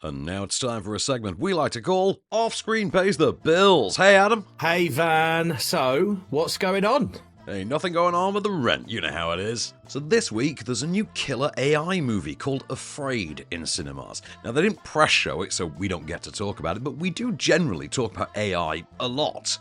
And now it's time for a segment we like to call Off-Screen Pays the Bills. Hey, Adam. Hey, Van. So, what's going on? Ain't nothing going on with the rent, you know how it is. So this week, there's a new killer AI movie called Afraid in cinemas. Now, they didn't press show it, so we don't get to talk about it, but we do generally talk about AI a lot.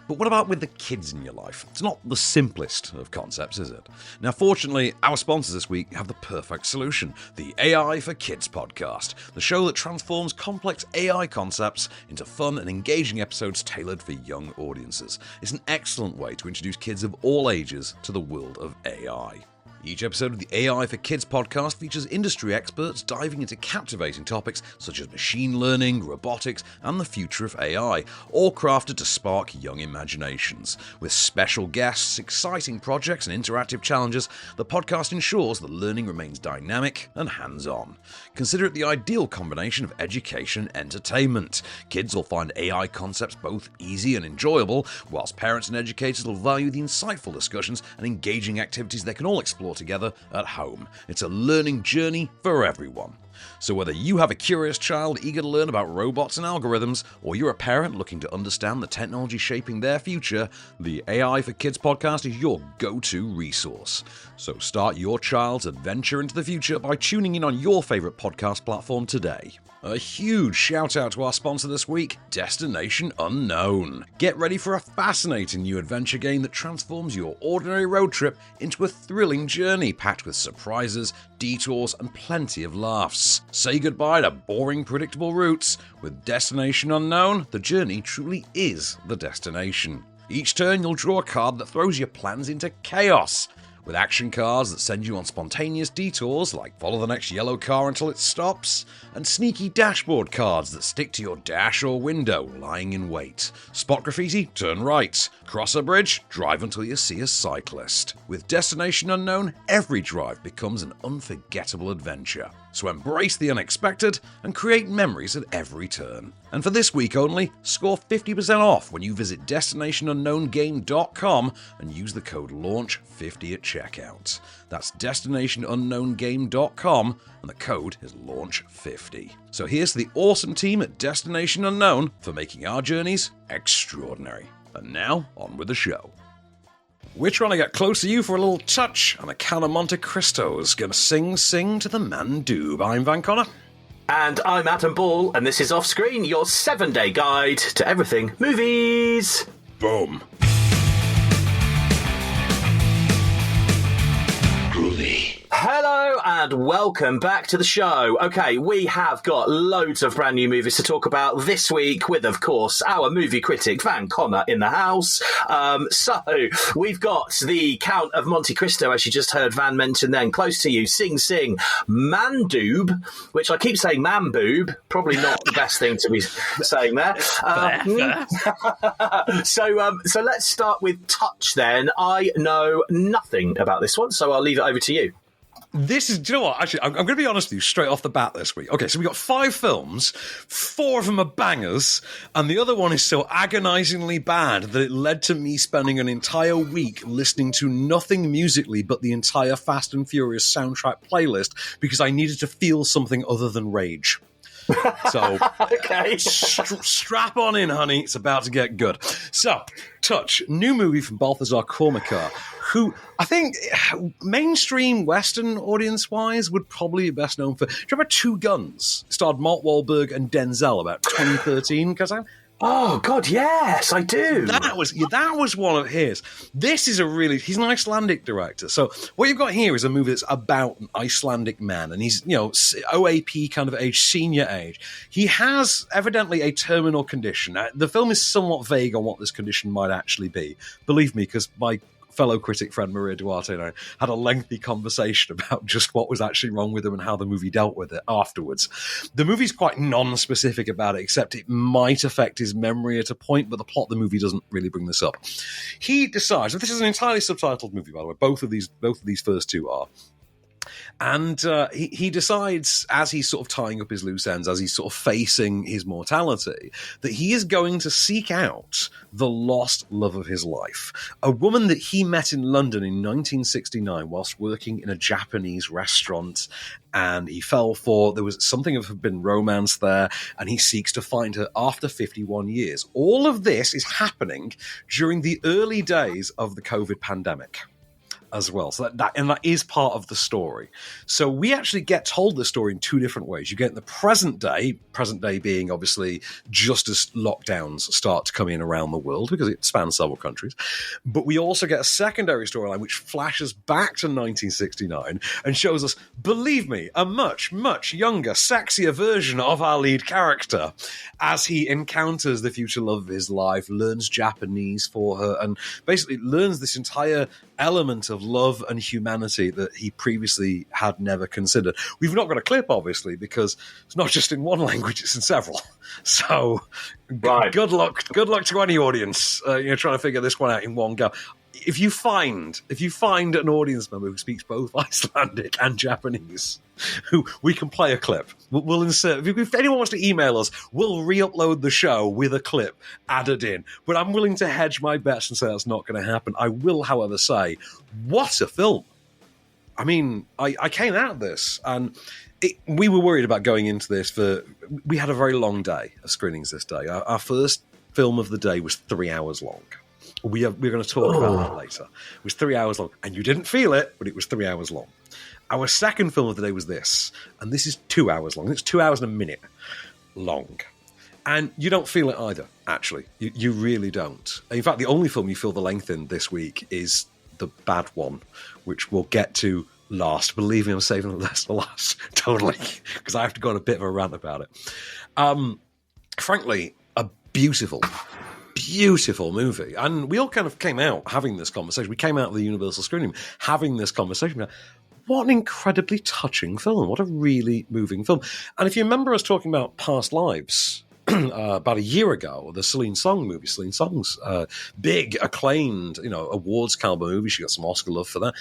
But what about with the kids in your life? It's not the simplest of concepts, is it? Now, fortunately, our sponsors this week have the perfect solution, the AI for Kids podcast, the show that transforms complex AI concepts into fun and engaging episodes tailored for young audiences. It's an excellent way to introduce kids of all ages to the world of AI. Each episode of the AI for Kids podcast features industry experts diving into captivating topics such as machine learning, robotics, and the future of AI, all crafted to spark young imaginations. With special guests, exciting projects, and interactive challenges, the podcast ensures that learning remains dynamic and hands-on. Consider it the ideal combination of education and entertainment. Kids will find AI concepts both easy and enjoyable, whilst parents and educators will value the insightful discussions and engaging activities they can all explore together at home. It's a learning journey for everyone. So whether you have a curious child eager to learn about robots and algorithms, or you're a parent looking to understand the technology shaping their future, the AI for Kids podcast is your go-to resource. So start your child's adventure into the future by tuning in on your favorite podcast platform today. A huge shout out to our sponsor this week, Destination Unknown. Get ready for a fascinating new adventure game that transforms your ordinary road trip into a thrilling journey packed with surprises, detours, and plenty of laughs. Say goodbye to boring, predictable routes. With Destination Unknown, the journey truly is the destination. Each turn, you'll draw a card that throws your plans into chaos. With action cards that send you on spontaneous detours, like follow the next yellow car until it stops, and sneaky dashboard cards that stick to your dash or window, lying in wait. Spot graffiti? Turn right. Cross a bridge? Drive until you see a cyclist. With Destination Unknown, every drive becomes an unforgettable adventure. So embrace the unexpected and create memories at every turn. And for this week only, score 50% off when you visit DestinationUnknownGame.com and use the code LAUNCH50 at checkout. That's DestinationUnknownGame.com and the code is LAUNCH50. So here's to the awesome team at Destination Unknown for making our journeys extraordinary. And now, on with the show. We're trying to get close to you for a little touch, and the Count of Monte Cristo's gonna sing to the Mandoob. I'm Van Connor. And I'm Adam Ball, and this is Off Screen, your 7-day guide to everything movies. Boom. Groovy. Hello and welcome back to the show. Okay, we have got loads of brand new movies to talk about this week with, of course, our movie critic Van Connor in the house. So we've got the Count of Monte Cristo, as you just heard Van mention then, close to you, Sing Sing, Mandoob, which I keep saying Mamboob, probably not the best thing to be saying there. So let's start with Touch then. I know nothing about this one, so I'll leave it over to you. This is, do you know what? Actually, I'm going to be honest with you straight off the bat this week. Okay, so we got 5 films, 4 of them are bangers, and the other one is so agonizingly bad that it led to me spending an entire week listening to nothing musically but the entire Fast and Furious soundtrack playlist because I needed to feel something other than rage. So, Okay. strap on in, honey. It's about to get good. So, Touch, new movie from Balthazar Kormakar, who I think mainstream Western audience-wise would probably be best known for. Do you remember Two Guns? It starred Mark Wahlberg and Denzel about 2013. Because Oh, God, yes, I do. That was one of his. This is he's an Icelandic director. So what you've got here is a movie that's about an Icelandic man, and he's, OAP kind of age, senior age. He has evidently a terminal condition. The film is somewhat vague on what this condition might actually be. Believe me, because my fellow critic friend Maria Duarte and I had a lengthy conversation about just what was actually wrong with him and how the movie dealt with it afterwards. The movie's quite non-specific about it, except it might affect his memory at a point, but the plot of the movie doesn't really bring this up. He decides, this is an entirely subtitled movie, by the way, both of these first two are. And he decides, as he's sort of tying up his loose ends, as he's sort of facing his mortality, that he is going to seek out the lost love of his life. A woman that he met in London in 1969 whilst working in a Japanese restaurant. And he fell for, there was something of forbidden romance there, and he seeks to find her after 51 years. All of this is happening during the early days of the COVID pandemic as well. So that is part of the story. So we actually get told the story in two different ways. You get the present day being obviously just as lockdowns start to come in around the world, because it spans several countries. But we also get a secondary storyline which flashes back to 1969 and shows us, believe me, a much, much younger, sexier version of our lead character as he encounters the future love of his life, learns Japanese for her, and basically learns this entire element of love and humanity that he previously had never considered. We've not got a clip, obviously, because it's not just in one language, it's in several. So right. Good luck to any audience trying to figure this one out in one go. If you find an audience member who speaks both Icelandic and Japanese, who we can play a clip, we'll insert. If anyone wants to email us, we'll re-upload the show with a clip added in. But I'm willing to hedge my bets and say that's not going to happen. I will, however, say, what a film! I mean, I came out of this and we were worried about going into this. We had a very long day of screenings this day. Our first film of the day was 3 hours long. We're going to talk about that later. It was 3 hours long, and you didn't feel it, but it was 3 hours long. Our second film of the day was this, and this is 2 hours long. It's 2 hours and a minute long. And you don't feel it either, actually. You really don't. In fact, the only film you feel the length in this week is the bad one, which we'll get to last. Believe me, I'm saving the best for last, totally, because I have to go on a bit of a rant about it. Frankly, a beautiful movie. And we all kind of came out having this conversation. We came out of the Universal screening having this conversation. What an incredibly touching film. What a really moving film. And if you remember us talking about Past Lives about a year ago, the Celine Song movie, Celine Song's big, acclaimed, awards caliber movie. She got some Oscar love for that.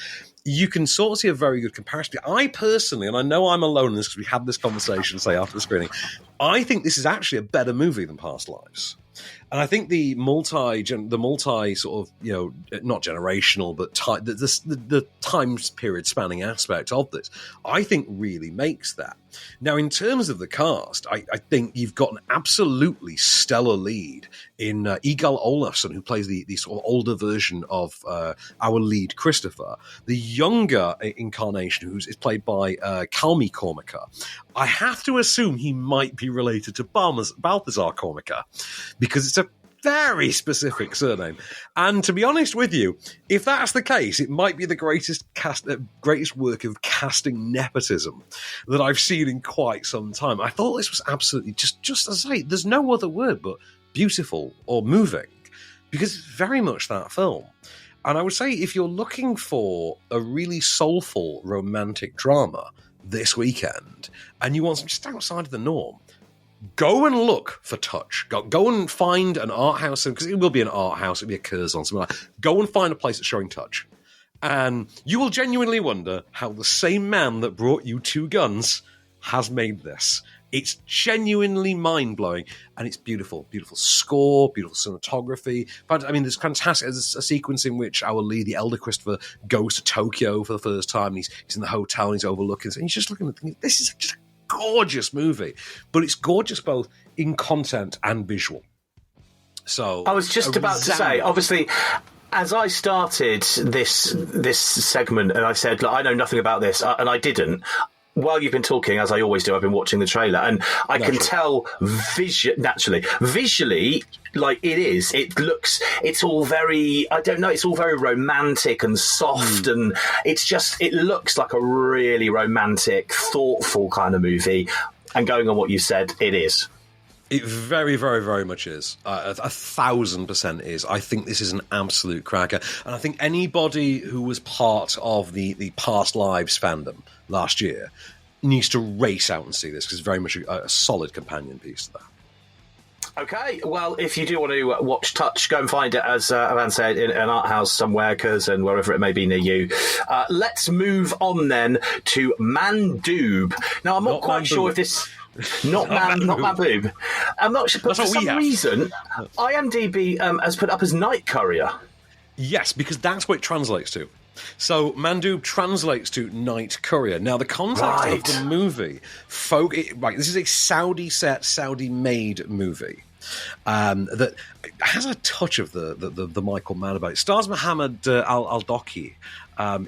You can sort of see a very good comparison. I personally, and I know I'm alone in this because we had this conversation, say, after the screening, I think this is actually a better movie than Past Lives. And I think the multi sort of, not generational, but the time period spanning aspect of this, I think really makes that. Now, in terms of the cast, I think you've got an absolutely stellar lead in Egal Olafsson, who plays the sort of older version of our lead, Christopher. The younger incarnation, is played by Kalmi Kormika. I have to assume he might be related to Balthazar Kormika, because it's a very specific surname. And to be honest with you, if that's the case, it might be the greatest work of casting nepotism that I've seen in quite some time. I thought this was absolutely, just as I say, there's no other word but beautiful or moving, because it's very much that film. And I would say if you're looking for a really soulful romantic drama this weekend, and you want some just outside of the norm, go and look for Touch. Go and find an art house, because it will be an art house, it'll be a Curzon, something like that. Go and find a place that's showing Touch. And you will genuinely wonder how the same man that brought you Two Guns has made this. It's genuinely mind-blowing, and it's beautiful. Beautiful score, beautiful cinematography. But, I mean, there's fantastic. There's a sequence in which our lead, the elder Christopher, goes to Tokyo for the first time. And he's in the hotel, and he's overlooking. And he's just looking at thinking, this is just a gorgeous movie. But it's gorgeous both in content and visual. So I was just about to say, obviously, as I started this segment, and I said, look, I know nothing about this, and I didn't. While you've been talking, as I always do, I've been watching the trailer, and I can tell visually, like it's all very, I don't know, it's all very romantic and soft, and it looks like a really romantic, thoughtful kind of movie. And going on what you said, it is. It very, very, very much is. 1,000% is. I think this is an absolute cracker. And I think anybody who was part of the Past Lives fandom last year needs to race out and see this, because it's very much a solid companion piece to that. Okay, well, if you do want to watch Touch, go and find it, as Avan said, in an art house somewhere, and wherever it may be near you. Let's move on then to Mandoob. Now, I'm not quite sure if this... Not Mandoob. I'm not sure, but for some reason, IMDb has put up as Night Courier. Yes, because that's what it translates to. So Mandoob translates to Night Courier. Now, the context of the movie, this is a Saudi-set, Saudi-made movie that has a touch of the Michael Mann about it. Stars Mohammed Al-Doki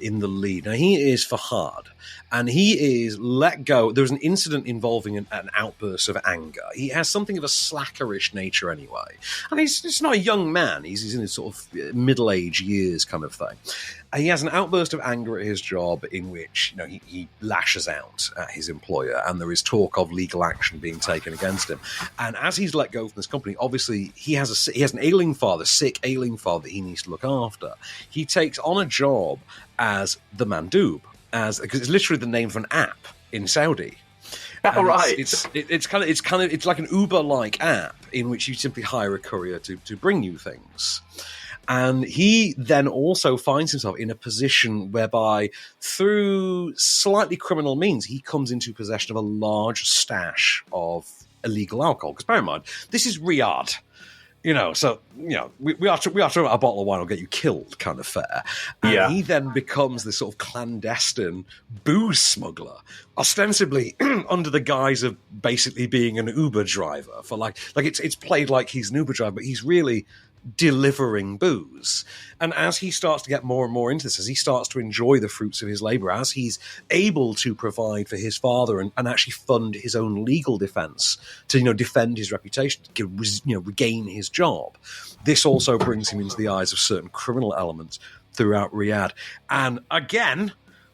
in the lead. Now, he is Fahad, and he is let go. There was an incident involving an outburst of anger. He has something of a slackerish nature anyway. And he's not a young man. He's in his sort of middle-age years kind of thing. And he has an outburst of anger at his job in which he lashes out at his employer, and there is talk of legal action being taken against him. And as he's let go from this company, obviously he has an ailing father, sick ailing father that he needs to look after. He takes on a job as the Mandoob, because it's literally the name of an app in Saudi. Oh, right. It's like an Uber-like app in which you simply hire a courier to bring you things. And he then also finds himself in a position whereby, through slightly criminal means, he comes into possession of a large stash of illegal alcohol. Because bear in mind, this is Riyadh. We are talking about a bottle of wine will get you killed kind of fare. And he then becomes this sort of clandestine booze smuggler, ostensibly under the guise of basically being an Uber driver. For it's played like he's an Uber driver, but he's really delivering booze. And as he starts to get more and more into this, as he starts to enjoy the fruits of his labor, as he's able to provide for his father and actually fund his own legal defense to defend his reputation, to regain his job, this also brings him into the eyes of certain criminal elements throughout Riyadh. And again,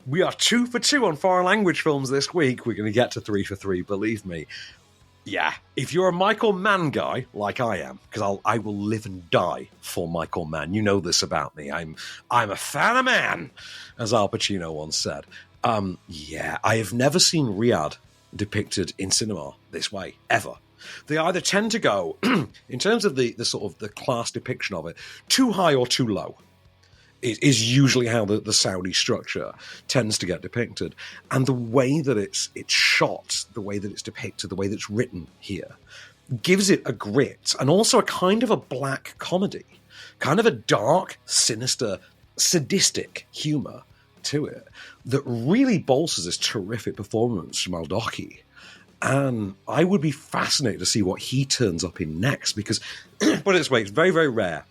we are 2 for 2 on foreign language films this week. We're going to get to 3 for 3, believe me. Yeah, if you're a Michael Mann guy, like I am, because I will live and die for Michael Mann. You know this about me. I'm a fan of man, as Al Pacino once said. I have never seen Riyadh depicted in cinema this way, ever. They either tend to go, in terms of the sort of the class depiction of it, too high or too low. Is usually how the Saudi structure tends to get depicted. And the way that it's shot, the way that it's depicted, the way that it's written here, gives it a grit and also a kind of a black comedy, kind of a dark, sinister, sadistic humour to it that really bolsters this terrific performance from Al-Doki. And I would be fascinated to see what he turns up in next, because, put it this way, it's very, very rare,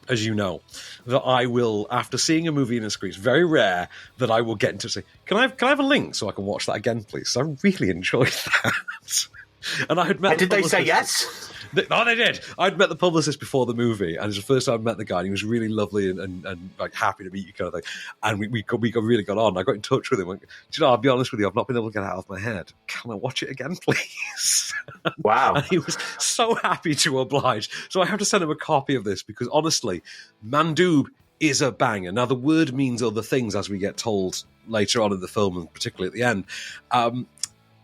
as you know, that I will, after seeing a movie in a screen, it's very rare that I will get into say, can I have a link so I can watch that again, please? So I really enjoyed that. And I had met. Did they say yes? No, they did. I'd met the publicist before the movie, and it was the first time I met the guy. And he was really lovely and like happy to meet you, kind of thing. And we really got on. I got in touch with him. Went, I'll be honest with you, I've not been able to get it out of my head. Can I watch it again, please? Wow. And he was so happy to oblige. So I have to send him a copy of this because honestly, Mandoob is a banger. Now the word means other things, as we get told later on in the film, and particularly at the end.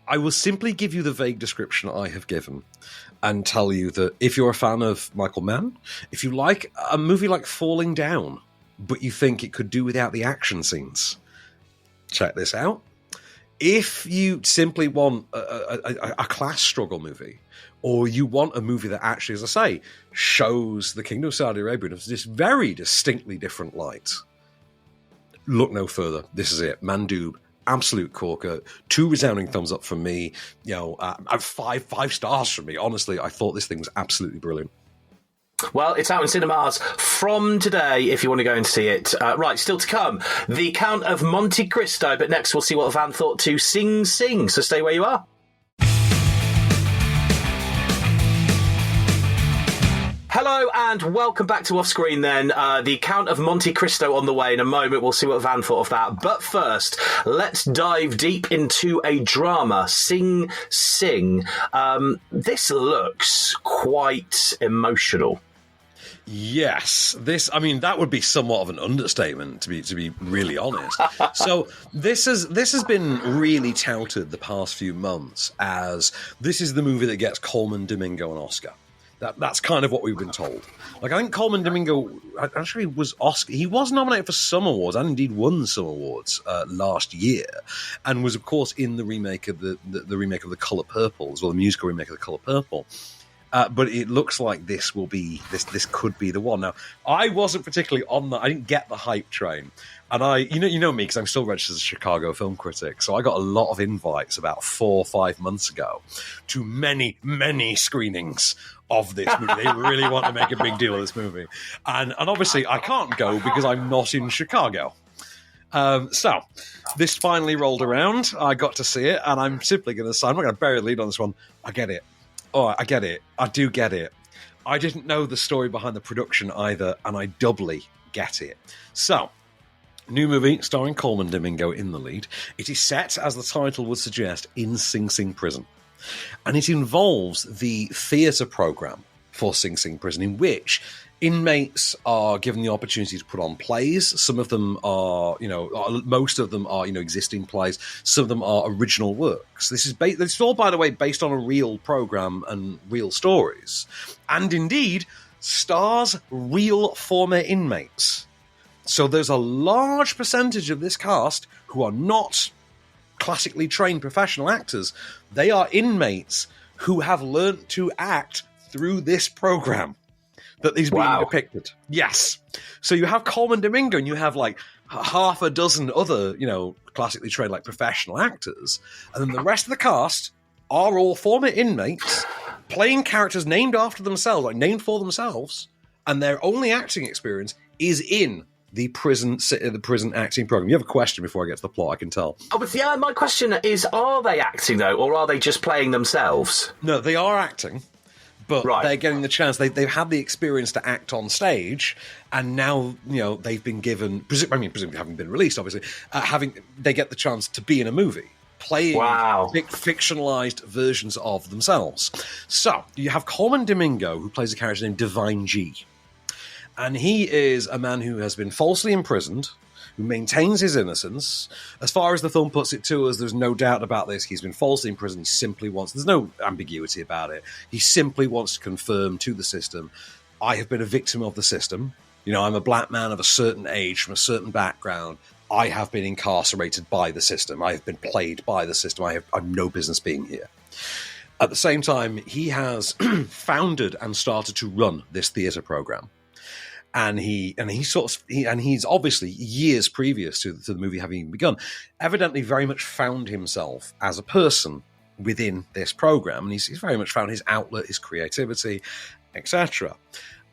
I will simply give you the vague description I have given and tell you that if you're a fan of Michael Mann, if you like a movie like Falling Down, but you think it could do without the action scenes, check this out. If you simply want a class struggle movie, or you want a movie that actually, as I say, shows the Kingdom of Saudi Arabia in this very distinctly different light, look no further. This is it. Mandoob. Absolute corker. 2 resounding thumbs up from me. 5 stars from me. Honestly, I thought this thing was absolutely brilliant. Well, it's out in cinemas from today if you want to go and see it. Right, still to come, The Count of Monte Cristo. But next we'll see what Van thought to Sing Sing. So stay where you are. Hello and welcome back to Off Screen then. The Count of Monte Cristo on the way in a moment. We'll see what Van thought of that. But first, let's dive deep into a drama, Sing Sing. This looks quite emotional. Yes, that would be somewhat of an understatement to be really honest. So this has been really touted the past few months as this is the movie that gets Coleman, Domingo an Oscar. That's kind of what we've been told. Like, I think Coleman Domingo actually was Oscar. He was nominated for some awards and indeed won some awards last year, and was of course in the remake of the remake of The Color Purple as well, the musical remake of The Color Purple. But it looks like this will be this could be the one. Now, I wasn't particularly on that. I didn't get the hype train, and you know me because I'm still registered as a Chicago film critic. So I got a lot of invites about 4 or 5 months ago to many screenings of this movie. They really want to make a big deal of this movie, and obviously I can't go because I'm not in Chicago. So this finally rolled around. I got to see it, and I'm simply going to say, I'm not going to bury the lead on this one. I get it. Oh, I get it. I do get it. I didn't know the story behind the production either, and I doubly get it. So, new movie starring Coleman Domingo in the lead. It is set, as the title would suggest, in Sing Sing Prison. And it involves the theatre programme for Sing Sing Prison, in which inmates are given the opportunity to put on plays. Some of them are, most of them are, existing plays. Some of them are original works. This is all, by the way, based on a real programme and real stories. And indeed, stars real former inmates. So there's a large percentage of this cast who are not classically trained professional actors. They are inmates who have learnt to act through this programme that is being depicted. Yes. So you have Coleman Domingo and you have like half a dozen other, classically trained like professional actors. And then the rest of the cast are all former inmates playing characters named after themselves, like named for themselves. And their only acting experience is in the prison acting program. You have a question before I get to the plot, I can tell. Oh, but yeah, my question is, are they acting though, or are they just playing themselves? No, they are acting. But they're getting the chance. They've had the experience to act on stage, and now they've been given. Presumably having been released, obviously, they get the chance to be in a movie, playing fictionalized versions of themselves. So you have Coleman Domingo, who plays a character named Divine G, and he is a man who has been falsely imprisoned, who maintains his innocence. As far as the film puts it to us, there's no doubt about this. He's been falsely imprisoned. He simply wants... There's no ambiguity about it. He simply wants to confirm to the system, I have been a victim of the system. I'm a black man of a certain age, from a certain background. I have been incarcerated by the system. I have been played by the system. I have no business being here. At the same time, he has founded and started to run this theatre programme. And he's obviously, years previous to the movie having begun, evidently very much found himself as a person within this program, and he's very much found his outlet, his creativity, etc.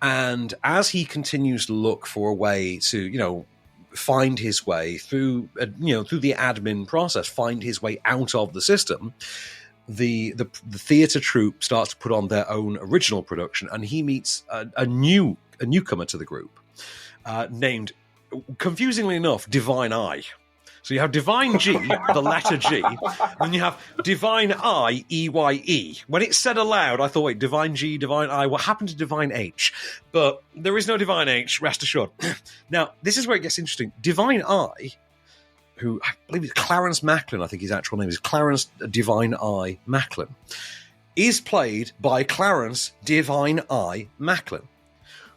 And as he continues to look for a way to, find his way through the admin process, find his way out of the system, the theatre troupe starts to put on their own original production, and he meets a newcomer to the group, named, confusingly enough, Divine I. So you have Divine G, the letter G, and you have Divine I, E-Y-E. When it's said aloud, I thought, wait, Divine G, Divine I, what happened to Divine H? But there is no Divine H, rest assured. Now, this is where it gets interesting. Divine I, who I believe is Clarence Macklin, I think his actual name is Clarence Divine I Macklin, is played by Clarence Divine I Macklin,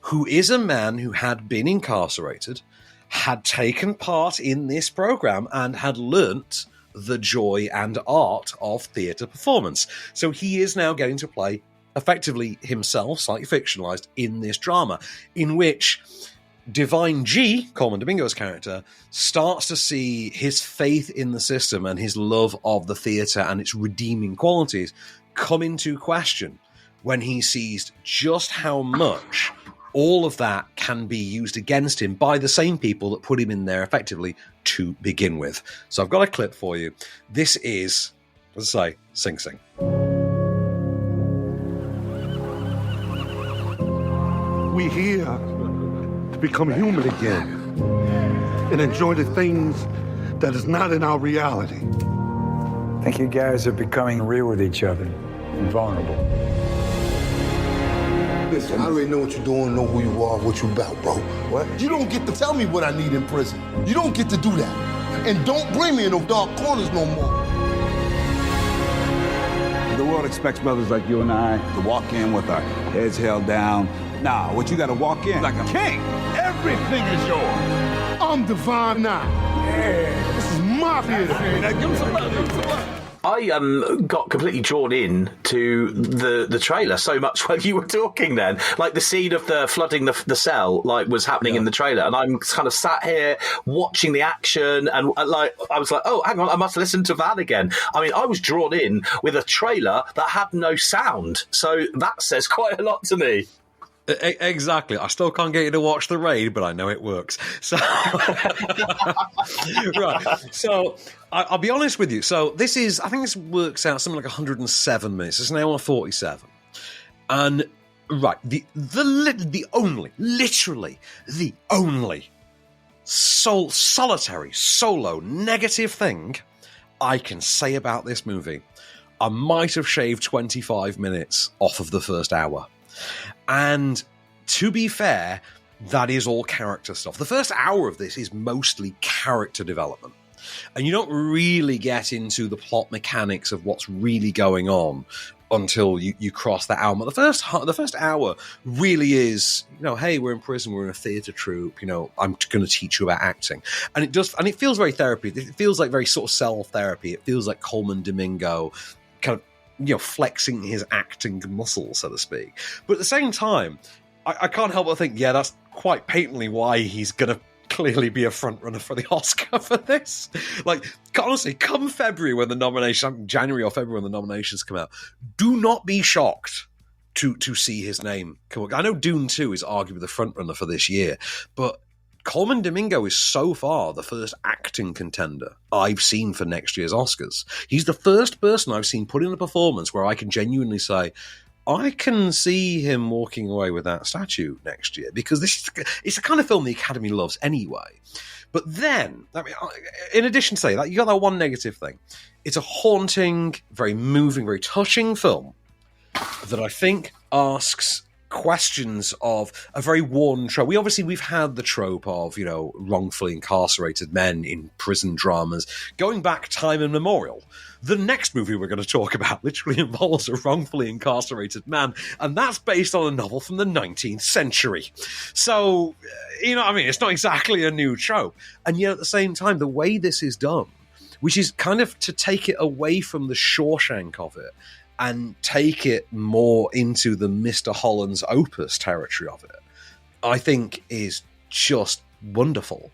who is a man who had been incarcerated, had taken part in this program, and had learnt the joy and art of theatre performance. So he is now getting to play effectively himself, slightly fictionalized, in this drama, in which Divine G, Coleman Domingo's character, starts to see his faith in the system and his love of the theatre and its redeeming qualities come into question when he sees just how much all of that can be used against him by the same people that put him in there effectively to begin with. So I've got a clip for you. This is, let's say, Sing Sing. We're here to become human again and enjoy the things that is not in our reality. I think you guys are becoming real with each other and vulnerable. Listen, I already know what you're doing, know who you are, what you about, bro. What? You don't get to tell me what I need in prison. You don't get to do that. And don't bring me in those dark corners no more. The world expects brothers like you and I to walk in with our heads held down. Nah, what you gotta walk in like a king. Everything is yours. I'm divine now. Yeah. This is my theater. Now give him some love, give him some love. I got completely drawn in to the trailer so much while you were talking then. Like the scene of the flooding the cell was happening in the trailer, and I'm kind of sat here watching the action, and I was like, oh, hang on, I must listen to that again. I mean, I was drawn in with a trailer that had no sound, so that says quite a lot to me. Exactly. I still can't get you to watch The Raid, but I know it works. So, right. So, I'll be honest with you. So, I think this works out something like 107 minutes. It's an hour 47. And, right, the only solitary, solo, negative thing I can say about this movie, I might have shaved 25 minutes off of the first hour. And to be fair, that is all character stuff. The first hour of this is mostly character development. And you don't really get into the plot mechanics of what's really going on until you cross that hour. But the first hour really is, hey, we're in prison, we're in a theatre troupe, I'm going to teach you about acting. And it feels very therapy. It feels like very sort of self-therapy. It feels like Coleman Domingo kind of flexing his acting muscles, so to speak. But at the same time, I can't help but think, that's quite patently why he's going to clearly be a frontrunner for the Oscar for this. Honestly, come February when the nomination, January or February when the nominations come out, do not be shocked to see his name come up. I know Dune 2 is arguably the frontrunner for this year, but Coleman Domingo is so far the first acting contender I've seen for next year's Oscars. He's the first person I've seen put in a performance where I can genuinely say, I can see him walking away with that statue next year, because it's the kind of film the Academy loves anyway. But then, in addition to say that, you got that one negative thing. It's a haunting, very moving, very touching film that I think asks questions of a very worn trope. We've had the trope of, wrongfully incarcerated men in prison dramas going back time immemorial. The next movie we're going to talk about literally involves a wrongfully incarcerated man, and that's based on a novel from the 19th century. So, it's not exactly a new trope. And yet at the same time, the way this is done, which is kind of to take it away from the Shawshank of it, and take it more into the Mr. Holland's Opus territory of it, I think is just wonderful.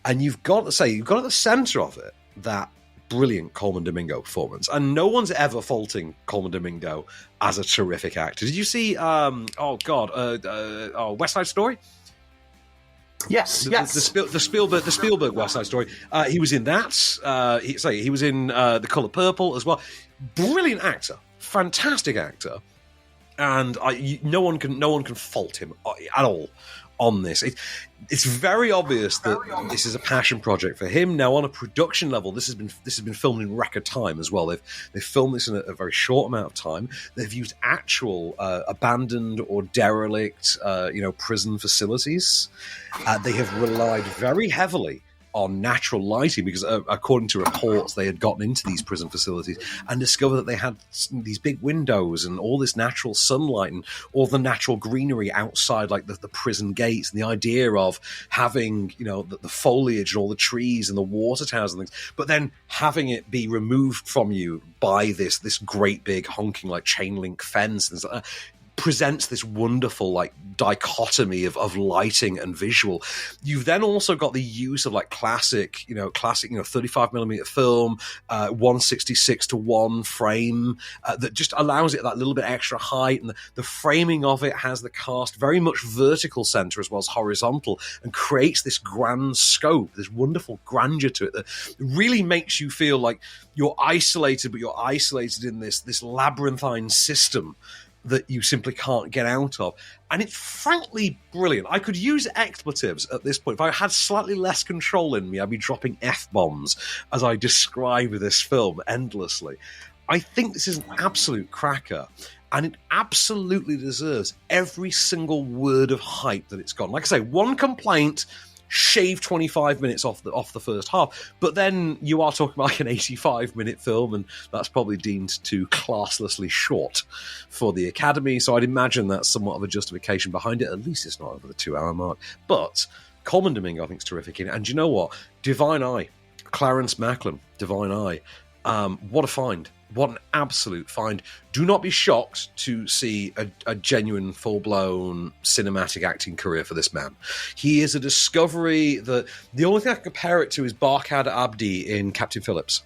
And you've got at the centre of it that brilliant Coleman Domingo performance. And no one's ever faulting Coleman Domingo as a terrific actor. Did you see, West Side Story? Yes, the Spielberg West Side Story. He was in that. He was in The Colour Purple as well. Brilliant actor. Fantastic actor, and no one can fault him at all on this. It's very obvious that this is a passion project for him. Now, on a production level, this has been filmed in record time as well. They've filmed this in a very short amount of time. They've used actual abandoned or derelict, prison facilities. They have relied very heavily on natural lighting, because according to reports, they had gotten into these prison facilities and discovered that they had these big windows and all this natural sunlight and all the natural greenery outside, like the prison gates, and the idea of having, the foliage and all the trees and the water towers and things, but then having it be removed from you by this great big honking chain link fence and stuff. Presents this wonderful dichotomy of lighting and visual. You've then also got the use of classic 35mm film, 1:66:1 frame that just allows it that little bit extra height, and the framing of it has the cast very much vertical center as well as horizontal, and creates this grand scope, this wonderful grandeur to it that really makes you feel like you're isolated, but you're isolated in this labyrinthine system that you simply can't get out of. And it's frankly brilliant. I could use expletives at this point. If I had slightly less control in me, I'd be dropping F-bombs as I describe this film endlessly. I think this is an absolute cracker, and it absolutely deserves every single word of hype that it's got. Like I say, one complaint shave 25 minutes off the first half. But then you are talking about like an 85-minute film, and that's probably deemed too classlessly short for the Academy. So I'd imagine that's somewhat of a justification behind it. At least it's not over the 2-hour mark. But Colman Domingo, I think, is terrific in it. And you know what? Divine Eye. Clarence Macklin, Divine Eye. What a find. What an absolute find. Do not be shocked to see a genuine, full-blown cinematic acting career for this man. He is a discovery that the only thing I can compare it to is Barkhad Abdi in Captain Phillips,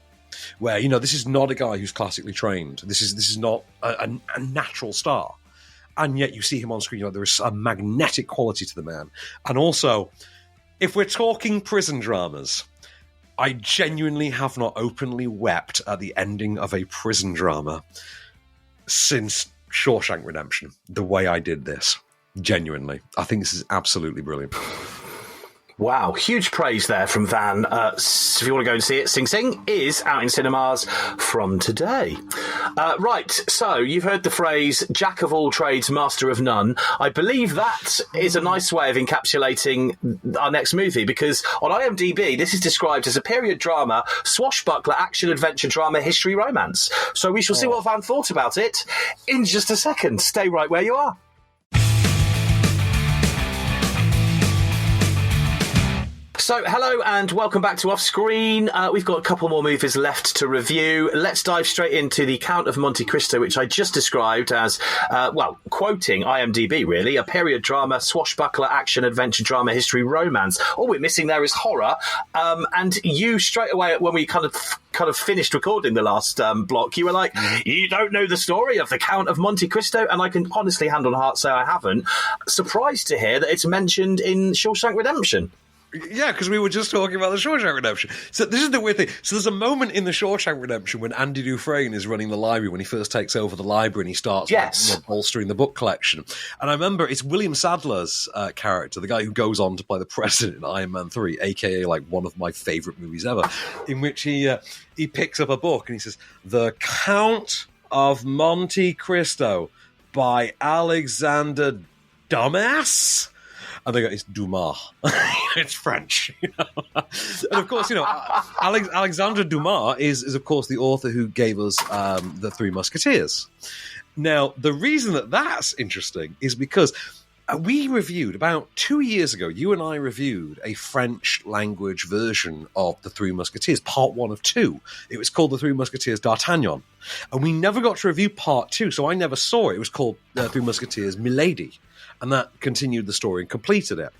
where, this is not a guy who's classically trained. This is not a natural star. And yet you see him on screen, there is a magnetic quality to the man. And also, if we're talking prison dramas, I genuinely have not openly wept at the ending of a prison drama since Shawshank Redemption, the way I did this. Genuinely. I think this is absolutely brilliant. Wow, huge praise there from Van. If you want to go and see it, Sing Sing is out in cinemas from today. Right, so you've heard the phrase, jack of all trades, master of none. I believe that is a nice way of encapsulating our next movie, because on IMDb, this is described as a period drama, swashbuckler, action-adventure drama, history romance. So we shall see what Van thought about it in just a second. Stay right where you are. So, hello and welcome back to Off Screen. We've got a couple more movies left to review. Let's dive straight into The Count of Monte Cristo, which I just described as, quoting IMDb really, a period drama, swashbuckler, action, adventure drama, history, romance. All we're missing there is horror. And you straight away, when we kind of finished recording the last block, you were like, you don't know the story of The Count of Monte Cristo? And I can honestly, hand on heart, say I haven't. Surprised to hear that it's mentioned in Shawshank Redemption. Yeah, because we were just talking about the Shawshank Redemption. So this is the weird thing. So there's a moment in the Shawshank Redemption when Andy Dufresne is running the library, when he first takes over the library and he starts bolstering the book collection. And I remember it's William Sadler's character, the guy who goes on to play the president in Iron Man 3, a.k.a. like one of my favourite movies ever, in which he picks up a book and he says, The Count of Monte Cristo by Alexander Dumas? And they go, it's Dumas. It's French. And of course, Alexandre Dumas is, of course, the author who gave us The Three Musketeers. Now, the reason that that's interesting is because we reviewed, about 2 years ago, you and I reviewed a French language version of The Three Musketeers, part 1 of 2. It was called The Three Musketeers d'Artagnan. And we never got to review part 2, so I never saw it. It was called The Three Musketeers Milady. And that continued the story and completed it.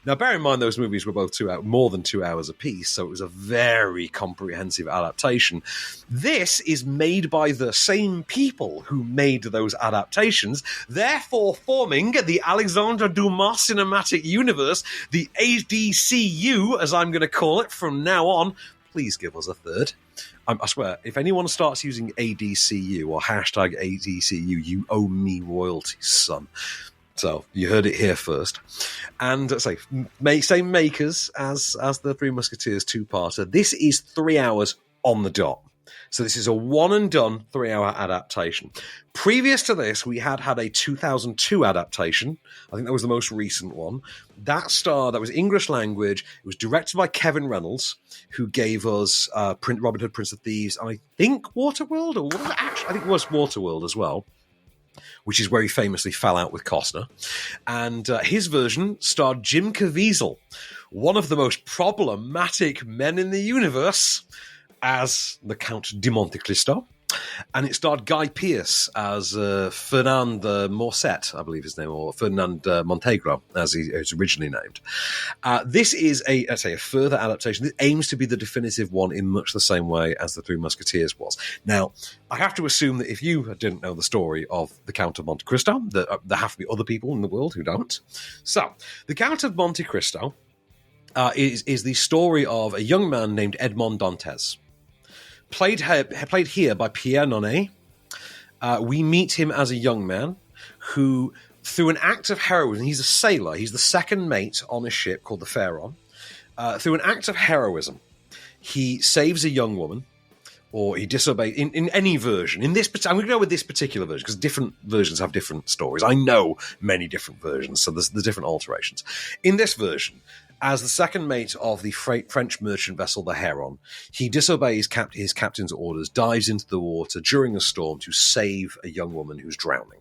Now, bear in mind, those movies were both more than 2 hours apiece, so it was a very comprehensive adaptation. This is made by the same people who made those adaptations, therefore forming the Alexandre Dumas Cinematic Universe, the ADCU, as I'm going to call it from now on. Please give us a third. I swear, if anyone starts using ADCU or hashtag ADCU, you owe me royalties, son. So you heard it here first. And same makers as the Three Musketeers two-parter. This is 3 hours on the dot. So this is a one-and-done 3-hour adaptation. Previous to this, we had a 2002 adaptation. I think that was the most recent one. That was English language. It was directed by Kevin Reynolds, who gave us Robin Hood, Prince of Thieves, and I think Waterworld, or what was it actually? I think it was Waterworld as well, which is where he famously fell out with Costner. And his version starred Jim Caviezel, one of the most problematic men in the universe, as the Count de Monte Cristo. And it starred Guy Pearce as Fernand Morset, I believe his name, or Fernand Montenegro, as he was originally named. This is a further adaptation. It aims to be the definitive one in much the same way as The Three Musketeers was. Now, I have to assume that if you didn't know the story of the Count of Monte Cristo, there have to be other people in the world who don't. So, the Count of Monte Cristo is the story of a young man named Edmond Dantes. Played here by Pierre Nonnet. We meet him as a young man who, through an act of heroism, he's a sailor, he's the second mate on a ship called the Pharaon. Through an act of heroism, he saves a young woman, or he disobeys, in any version. I'm going to go with this particular version, because different versions have different stories. I know many different versions, so there's different alterations. In this version, As the second mate of the French merchant vessel, the Heron, he disobeys his captain's orders, dives into the water during a storm to save a young woman who's drowning.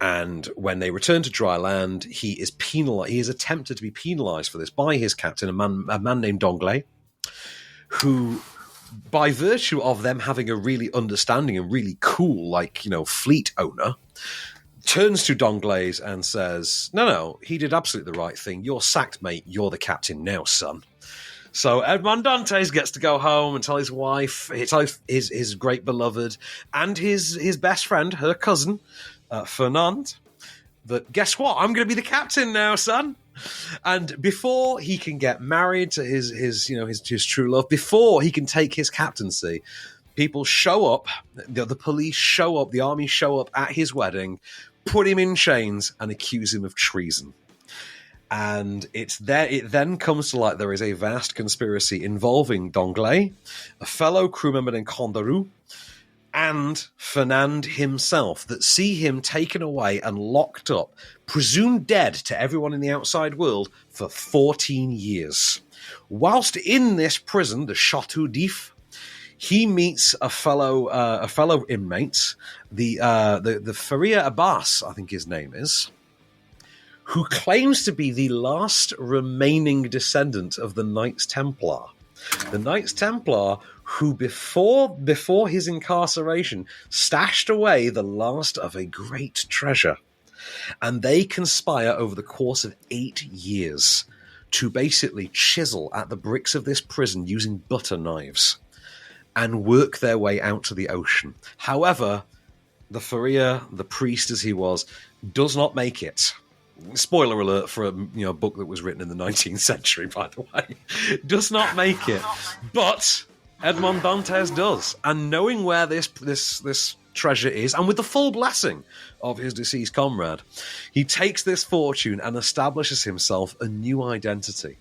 And when they return to dry land, he is penalized. He is attempted to be penalized for this by his captain, a man named Danglais, who, by virtue of them having a really understanding and really cool, fleet owner, turns to Danglais and says, no, he did absolutely the right thing. You're sacked, mate. You're the captain now, son. So Edmond Dantes gets to go home and tell his wife, his great beloved, and his best friend, her cousin, Fernand, that guess what? I'm going to be the captain now, son. And before he can get married to his true love, before he can take his captaincy, people show up, the police show up, the army show up at his wedding, put him in chains and accuse him of treason. And it then comes to light there is a vast conspiracy involving Danglais, a fellow crew member named Condarou, and Fernand himself, that see him taken away and locked up, presumed dead to everyone in the outside world, for 14 years. Whilst in this prison, the Chateau d'If, he meets a fellow inmate, the Faria Abbas, I think his name is, who claims to be the last remaining descendant of the Knights Templar. The Knights Templar who, before his incarceration, stashed away the last of a great treasure. And they conspire over the course of 8 years to basically chisel at the bricks of this prison using butter knives and work their way out to the ocean. However, the Faria, the priest as he was, does not make it. Spoiler alert for a book that was written in the 19th century, by the way. Does not make it. But Edmond Dantes does. And knowing where this treasure is, and with the full blessing of his deceased comrade, he takes this fortune and establishes himself a new identity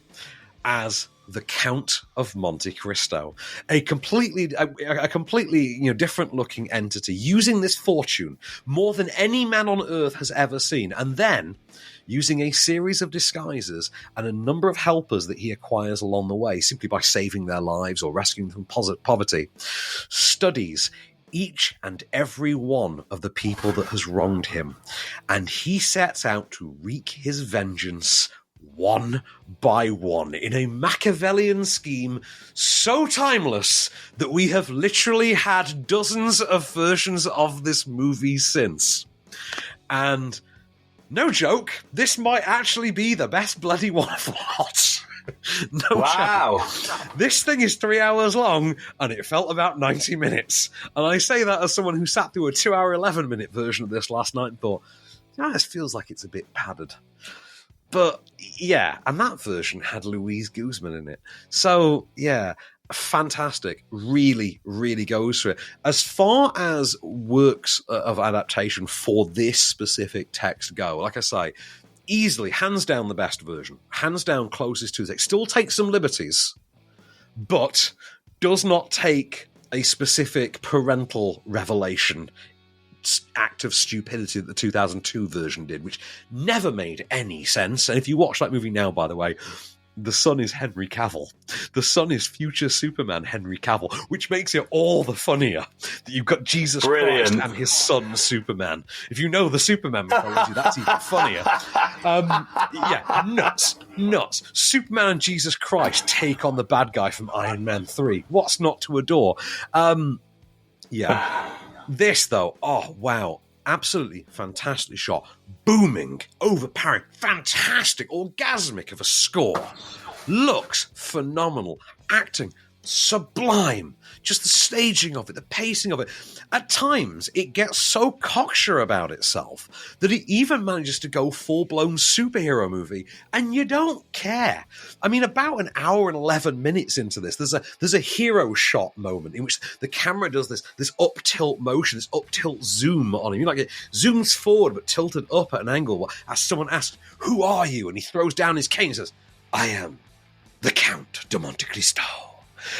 as the Count of Monte Cristo, a completely different looking entity, using this fortune more than any man on earth has ever seen, and then using a series of disguises and a number of helpers that he acquires along the way, simply by saving their lives or rescuing them from poverty, studies each and every one of the people that has wronged him, and he sets out to wreak his vengeance one by one in a Machiavellian scheme so timeless that we have literally had dozens of versions of this movie since. And no joke, this might actually be the best bloody one of the lot. No wow. joke. This thing is 3 hours long, and it felt about 90 minutes. And I say that as someone who sat through a 2-hour, 11-minute version of this last night and thought, this feels like it's a bit padded. But, yeah, and that version had Louise Guzman in it. So, yeah, fantastic. Really, really goes for it. As far as works of adaptation for this specific text go, like I say, easily, hands down the best version. Hands down closest to it. Still takes some liberties, but does not take a specific parental revelation act of stupidity that the 2002 version did, which never made any sense. And if you watch that movie now, by the way, the son is Henry Cavill. The son is future Superman Henry Cavill, which makes it all the funnier that you've got Jesus Christ and his son Superman. If you know the Superman mythology, that's even funnier. Nuts. Superman and Jesus Christ take on the bad guy from Iron Man 3. What's not to adore? This, though, oh, wow. Absolutely fantastically shot. Booming, overpowering, fantastic, orgasmic of a score. Looks phenomenal. Acting sublime. Just the staging of it, the pacing of it. At times, it gets so cocksure about itself that it even manages to go full-blown superhero movie, and you don't care. I mean, about an hour and 11 minutes into this, there's a hero shot moment in which the camera does this up-tilt motion, this up-tilt zoom on him. It zooms forward but tilted up at an angle as someone asks, "Who are you?" And he throws down his cane and says, "I am the Count de Monte Cristo."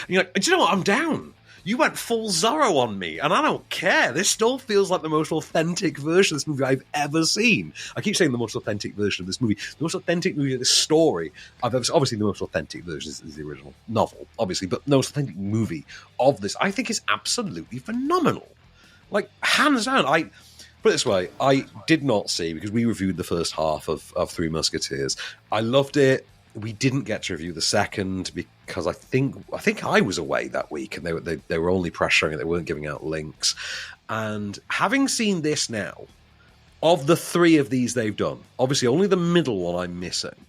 And you're like, do you know what? I'm down. You went full Zorro on me, and I don't care. This still feels like the most authentic version of this movie I've ever seen. I keep saying the most authentic version of this movie. The most authentic movie of this story I've ever seen. Obviously, the most authentic version is the original novel, obviously, but the most authentic movie of this, I think, is absolutely phenomenal. Like, hands down. Put it this way, I did not see, because we reviewed the first half of Three Musketeers. I loved it. We didn't get to review the second because I think I was away that week, and they were only pressuring it. They weren't giving out links. And having seen this now, of the three of these they've done, obviously only the middle one I'm missing.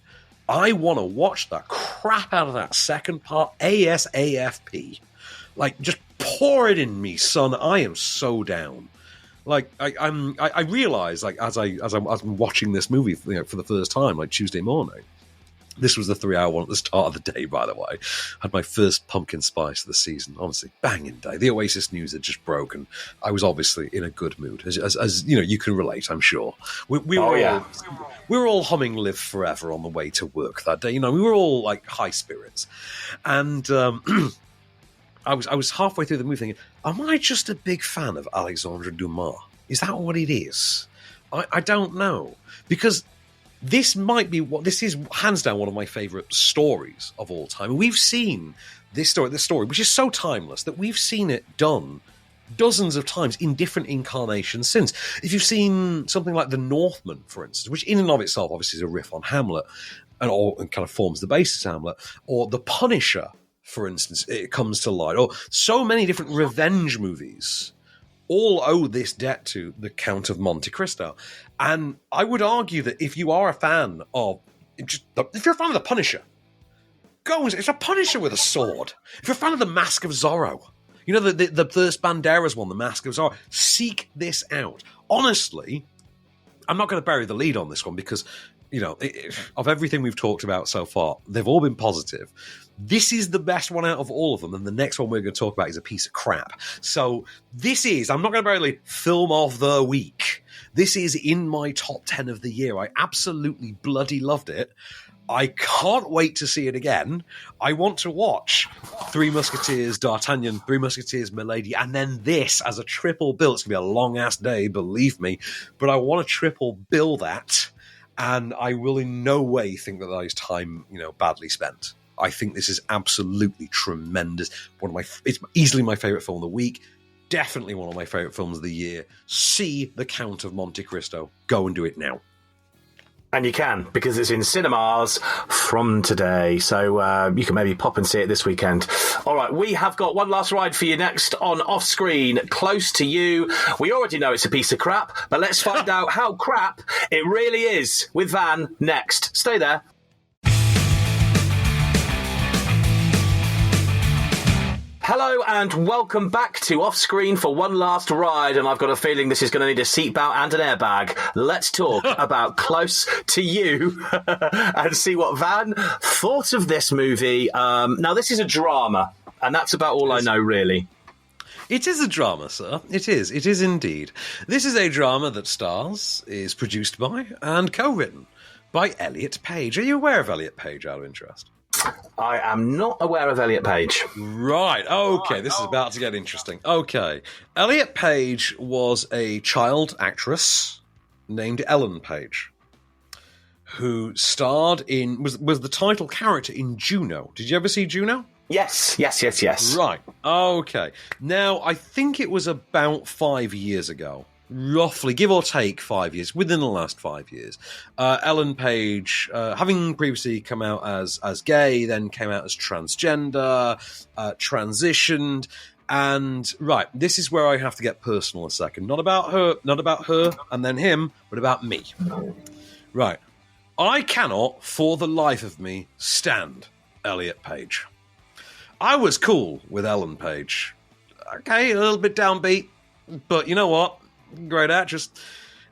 I want to watch the crap out of that second part ASAP. Like, just pour it in me, son. I am so down. Like, I realize, like, as I'm watching this movie, for the first time, like Tuesday morning. This was the 3-hour one at the start of the day, by the way. Had my first pumpkin spice of the season. Honestly, banging day. The Oasis news had just broken. I was obviously in a good mood, as you know, you can relate, I'm sure. We were all humming "Live Forever" on the way to work that day. You know, we were all like high spirits, and I was halfway through the movie thinking, am I just a big fan of Alexandre Dumas? Is that what it is? I don't know, because this is hands down one of my favourite stories of all time. We've seen this story, which is so timeless that we've seen it done dozens of times in different incarnations since. If you've seen something like The Northman, for instance, which in and of itself obviously is a riff on Hamlet and kind of forms the basis of Hamlet, or The Punisher, for instance, it comes to light, or so many different revenge movies all owe this debt to the Count of Monte Cristo. And I would argue that if you are a fan of, if you're a fan of The Punisher, go and, it's a Punisher with a sword. If you're a fan of The Mask of Zorro, you know, the first Banderas one, The Mask of Zorro, seek this out. Honestly, I'm not going to bury the lead on this one because, you know, of everything we've talked about so far, they've all been positive. This is the best one out of all of them, and the next one we're going to talk about is a piece of crap. So this is, I'm not going to bury the lead, film of the week. This is in my top 10 of the year. I absolutely bloody loved it. I can't wait to see it again. I want to watch Three Musketeers, D'Artagnan, Three Musketeers, Milady, and then this as a triple bill. It's going to be a long-ass day, believe me, but I want to triple bill that. And I will in no way think that is time, you know, badly spent. I think this is absolutely tremendous. It's easily my favourite film of the week. Definitely one of my favourite films of the year. See The Count of Monte Cristo. Go and do it now. And you can, because it's in cinemas from today. So you can maybe pop and see it this weekend. All right, we have got one last ride for you next on Off Screen, close to you. We already know it's a piece of crap, but let's find out how crap it really is with Van next. Stay there. Hello and welcome back to Off Screen for one last ride, and I've got a feeling this is going to need a seatbelt and an airbag. Let's talk about Close to You and see what Van thought of this movie. Now, this is a drama, and that's about all I know, really. It is a drama, sir. It is. It is indeed. This is a drama that stars, is produced by, and co-written by Elliot Page. Are you aware of Elliot Page, out of interest? I am not aware of Elliot Page. Right, okay, this is about to get interesting. Okay, Elliot Page was a child actress named Ellen Page, who starred in, was the title character in Juno. Did you ever see Juno? Yes. Right, okay. Now, I think it was about 5 years ago. Roughly, give or take 5 years, within the last 5 years. Ellen Page, having previously come out as gay, then came out as transgender, transitioned, and right, this is where I have to get personal a second. Not about her, and then him, but about me. Right. I cannot, for the life of me, stand Elliot Page. I was cool with Ellen Page. Okay, a little bit downbeat, but you know what? Great actress.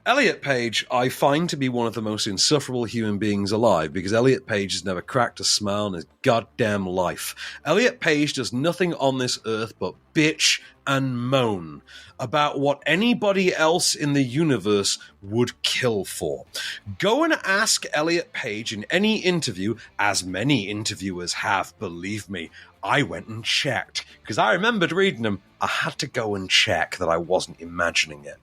Elliot Page, I find to be one of the most insufferable human beings alive, because Elliot Page has never cracked a smile in his goddamn life. Elliot Page does nothing on this earth but bitch and moan about what anybody else in the universe would kill for. Go and ask Elliot Page in any interview, as many interviewers have, believe me. I went and checked, because I remembered reading them. I had to go and check that I wasn't imagining it.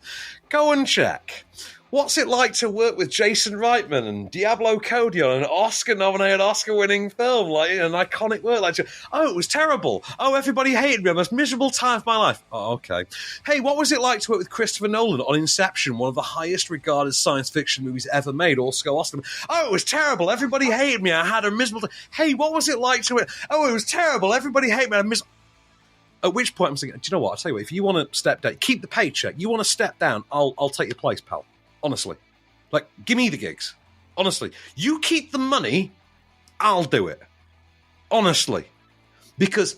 Go and check. What's it like to work with Jason Reitman and Diablo Cody on an Oscar-nominated, Oscar-winning film, like an iconic work? Like, oh, it was terrible. Oh, everybody hated me. The most miserable time of my life. Oh, okay. Hey, what was it like to work with Christopher Nolan on Inception, one of the highest-regarded science fiction movies ever made, also Oscar? Oh, it was terrible. Everybody hated me. I had a miserable time. Hey, what was it like to work? Oh, it was terrible. Everybody hated me. I had a miserable... At which point I'm thinking, do you know what? I'll tell you what. If you want to step down, keep the paycheck. You want to step down, I'll take your place, pal. Honestly. Like, give me the gigs. Honestly. You keep the money, I'll do it. Honestly. Because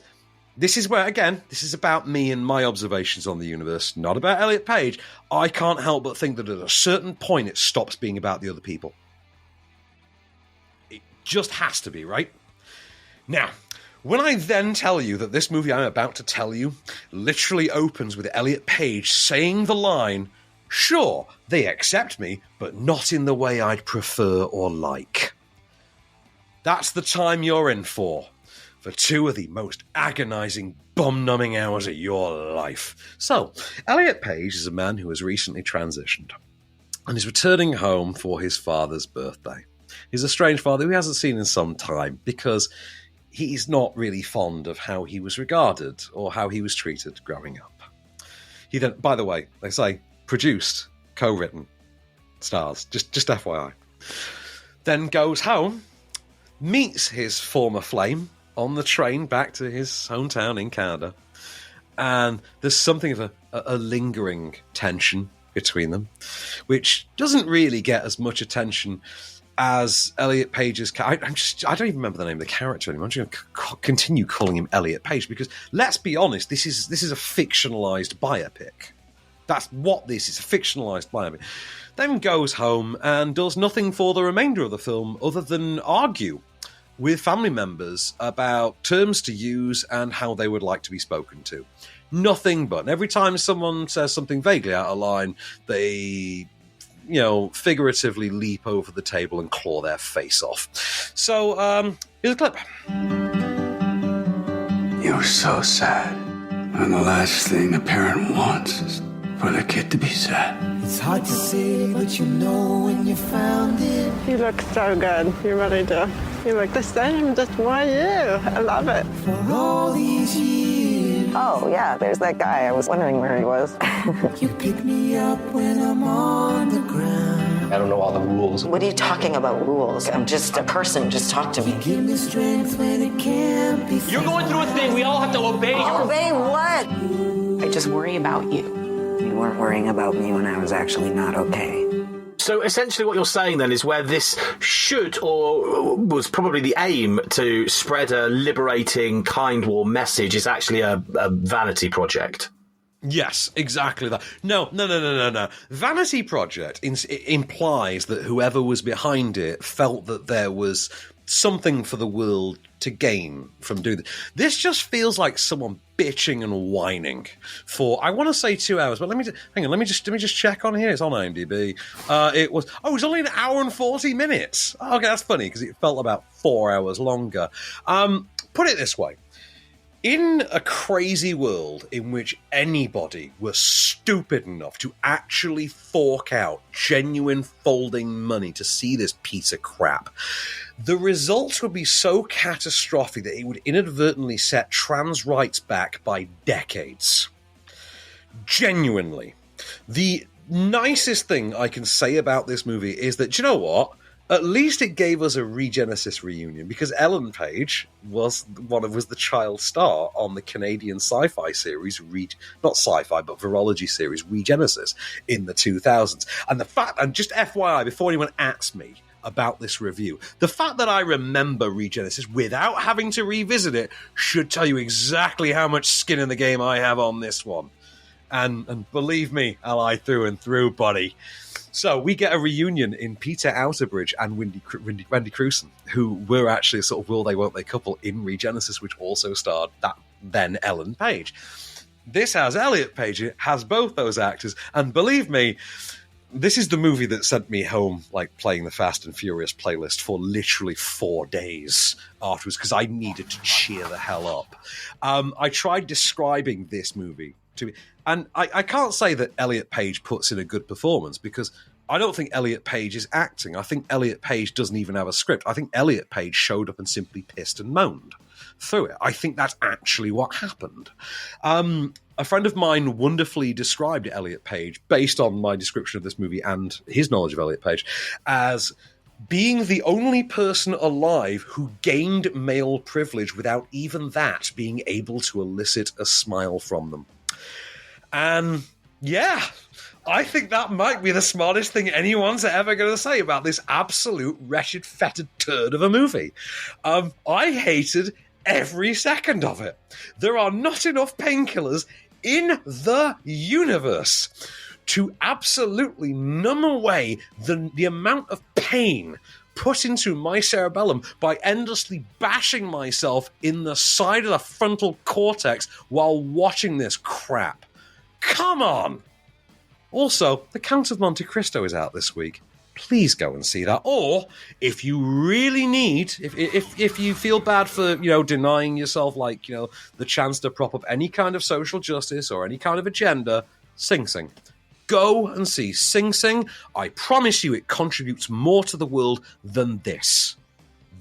this is where, again, this is about me and my observations on the universe, not about Elliot Page. I can't help but think that at a certain point it stops being about the other people. It just has to be, right? Now, when I then tell you that this movie I'm about to tell you literally opens with Elliot Page saying the line, "Sure, they accept me, but not in the way I'd prefer or like." That's the time you're in for two of the most agonizing, bum-numbing hours of your life. So, Elliot Page is a man who has recently transitioned and is returning home for his father's birthday. He's a strange father who he hasn't seen in some time because he's not really fond of how he was regarded or how he was treated growing up. He then, by the way, they say, produced, co-written, stars, just FYI. Then goes home, meets his former flame on the train back to his hometown in Canada, and there's something of a lingering tension between them, which doesn't really get as much attention as Elliot Page's... I don't even remember the name of the character anymore. I'm just going to continue calling him Elliot Page, because let's be honest, this is a fictionalized biopic. That's what this is, a fictionalized biopic. Then goes home and does nothing for the remainder of the film other than argue with family members about terms to use and how they would like to be spoken to. Nothing but. And every time someone says something vaguely out of line, they, figuratively leap over the table and claw their face off. So, here's a clip. You're so sad. And the last thing a parent wants is for the kid to be sad. It's hard to say, but you know when you found it. You look so good. You really do. You look the same, just more you. I love it. For all these years. Oh, yeah, there's that guy. I was wondering where he was. You pick me up when I'm on the ground. I don't know all the rules. What are you talking about rules? I'm just a person. Just talk to me. You give me strength when it can't be. You're going through a thing. We all have to obey. Obey what? I just worry about you. You weren't worrying about me when I was actually not okay. So essentially what you're saying then is where this should, or was probably the aim to spread a liberating, kind war message, is actually a vanity project. Yes, exactly that. No. Vanity project implies that whoever was behind it felt that there was something for the world to gain from doing this. This just feels like someone bitching and whining for, I want to say 2 hours, but let me just check on here. It's on IMDb. It was only an hour and 40 minutes. Okay, that's funny because it felt about 4 hours longer. Put it this way. In a crazy world in which anybody was stupid enough to actually fork out genuine folding money to see this piece of crap, the results would be so catastrophic that it would inadvertently set trans rights back by decades. Genuinely. The nicest thing I can say about this movie is that, do you know what? At least it gave us a Regenesis reunion, because Ellen Page was the child star on the Canadian sci-fi series, not sci-fi, but virology series, Regenesis, in the 2000s. And the fact, and just FYI, before anyone asks me about this review, the fact that I remember Regenesis without having to revisit it should tell you exactly how much skin in the game I have on this one. And believe me, ally through and through, buddy. So we get a reunion in Peter Outerbridge and Wendy Crewson, who were actually a sort of will they won't they couple in Regenesis, which also starred that then Ellen Page. This has Elliot Page, it has both those actors, and believe me, This is the movie that sent me home, like, playing the Fast and Furious playlist for literally 4 days afterwards, because I needed to cheer the hell up. I tried describing this movie to me, and I can't say that Elliot Page puts in a good performance, because I don't think Elliot Page is acting. I think Elliot Page doesn't even have a script. I think Elliot Page showed up and simply pissed and moaned through it. I think that's actually what happened. A friend of mine wonderfully described Elliot Page, based on my description of this movie and his knowledge of Elliot Page, as being the only person alive who gained male privilege without even that being able to elicit a smile from them. And yeah, I think that might be the smartest thing anyone's ever going to say about this absolute wretched, fetid turd of a movie. I hated every second of it. There are not enough painkillers in the universe to absolutely numb away the amount of pain put into my cerebellum by endlessly bashing myself in the side of the frontal cortex while watching this crap. Come on! Also, The Count of Monte Cristo is out this week. Please go and see that. Or, if you really need, if you feel bad for, denying yourself, the chance to prop up any kind of social justice or any kind of agenda, Sing Sing. Go and see Sing Sing. I promise you it contributes more to the world than this.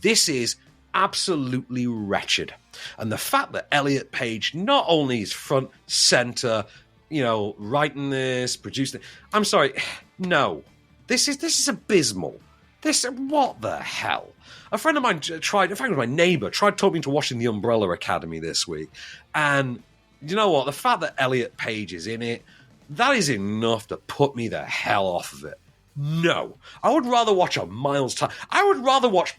This is absolutely wretched. And the fact that Elliot Page not only is front, center, writing this, producing it, I'm sorry, no. This is abysmal. What the hell? A friend of mine tried, in fact, my neighbour, tried talking to watching The Umbrella Academy this week. And you know what? The fact that Elliot Page is in it, that is enough to put me the hell off of it. No. I would rather watch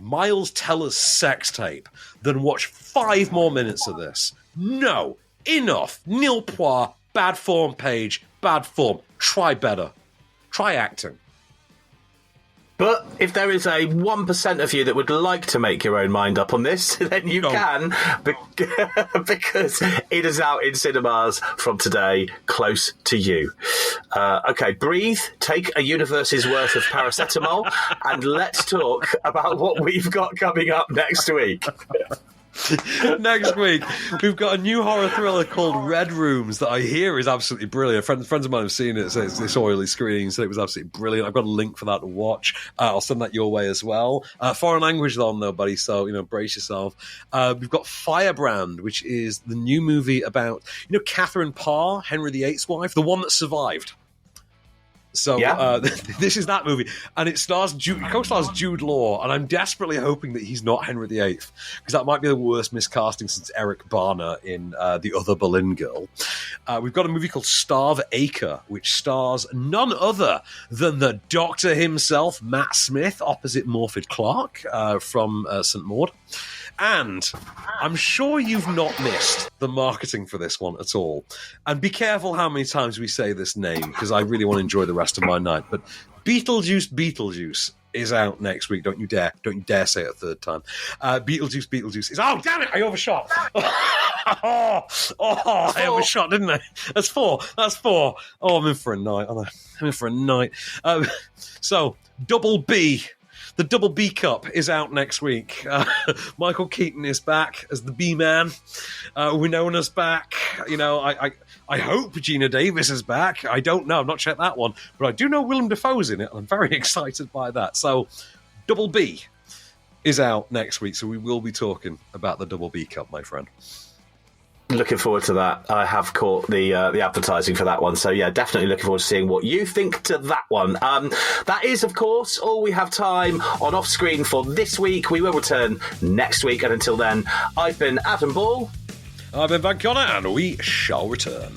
Miles Teller's sex tape than watch 5 more minutes of this. No. Enough. Nil poir. Bad form, Page. Bad form. Try better. Try acting. But if there is a 1% of you that would like to make your own mind up on this, then you can, because it is out in cinemas from today, close to you. Okay, breathe, take a universe's worth of paracetamol, and let's talk about what we've got coming up next week. Next week, we've got a new horror thriller called Red Rooms that I hear is absolutely brilliant. Friends of mine have seen it, so it's this oily screening, so it was absolutely brilliant. I've got a link for that to watch. I'll send that your way as well. Foreign language though, buddy, so, brace yourself. We've got Firebrand, which is the new movie about, Catherine Parr, Henry VIII's wife, the one that survived. So this is that movie, and it co-stars Jude Law, and I'm desperately hoping that he's not Henry VIII, because that might be the worst miscasting since Eric Bana in The Other Boleyn Girl. We've got a movie called Starve Acre, which stars none other than the Doctor himself, Matt Smith, opposite Morfydd Clark from St. Maud. And I'm sure you've not missed the marketing for this one at all. And be careful how many times we say this name, because I really want to enjoy the rest of my night. But Beetlejuice is out next week. Don't you dare say it a third time. Beetlejuice is... Oh, damn it! I overshot. I overshot, didn't I? That's 4. Oh, I'm in for a night. So, Double B. The Double B Cup is out next week. Michael Keaton is back as the B-Man. Winona's back. I hope Gina Davis is back. I don't know. I've not checked that one. But I do know Willem Dafoe's in it. And I'm very excited by that. So, Double B is out next week. So we will be talking about the Double B Cup, my friend. Looking forward to that. I have caught the advertising for that one. So, yeah, definitely looking forward to seeing what you think to that one. That is, of course, all we have time on Off Screen for this week. We will return next week. And until then, I've been Adam Ball. I've been Van Connor, and we shall return.